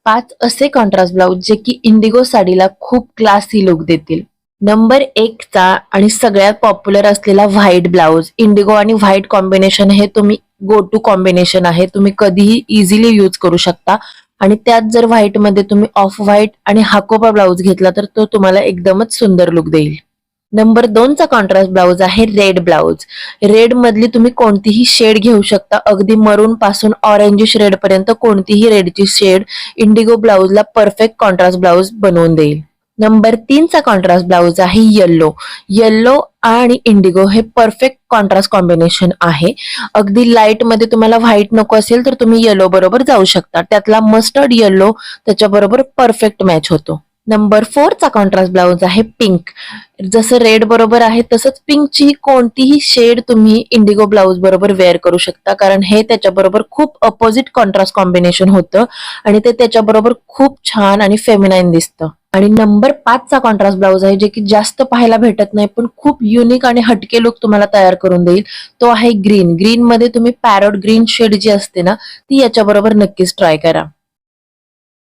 5 असे contrast blouse जे की इंडिगो साडीला खूप क्लासी लुक देतील. नंबर 1 चा आणि सगळ्यात पॉप्युलर असलेला व्हाईट ब्लाउज. इंडिगो आणि व्हाईट कॉम्बिनेशन हे तुम्ही गो टू कॉम्बिनेशन आहे. तुम्ही कधीही इझिली यूज करू शकता आणि त्यात जर व्हाईट मध्ये तुम्ही ऑफ व्हाईट आणि हाकोबा ब्लाउज घेतला तर तो तुम्हाला एकदमच सुंदर लुक देईल. नंबर 2 चा कॉन्ट्रास्ट ब्लाउज आहे रेड ब्लाउज. रेड मधली तुम्ही कोणतीही शेड घेऊ शकता. अगदी मरून पासून ऑरेंजिश रेड पर्यंत कोणतीही रेडची शेड इंडिगो ब्लाउजला परफेक्ट कॉन्ट्रास्ट ब्लाउज बनवून देईल. नंबर 3 चा कॉन्ट्रास्ट ब्लाउज आहे येल्लो. येल्लो आणि इंडिगो हे परफेक्ट कॉन्ट्रास्ट कॉम्बिनेशन आहे. अगदी लाईट मध्ये तुम्हाला व्हाईट नको असेल तर तुम्ही येलो बरोबर जाऊ शकता. त्यातला मस्टर्ड येल्लो त्याच्याबरोबर परफेक्ट मॅच होतो. नंबर 4 चा कॉन्ट्रास्ट ब्लाउज आहे पिंक. जसं रेड बरोबर आहे तसंच पिंकची कोणतीही शेड तुम्ही इंडिगो ब्लाउज बरोबर वेअर करू शकता, कारण हे त्याच्याबरोबर खूप अपोजिट कॉन्ट्रास्ट कॉम्बिनेशन होतं आणि ते त्याच्याबरोबर खूप छान आणि फेमिनाईन दिसतं. आणि नंबर 5 चा कॉन्ट्रास्ट ब्लाउज आहे जे की जास्त पाहायला भेटत नाही पण खूप युनिक आणि हटके लुक तुम्हाला तयार करून देईल. तो आहे ग्रीन. ग्रीन मध्ये तुम्ही पॅरोट ग्रीन शेड जी असते ना ती याच्याबरोबर नक्कीच ट्राय करा.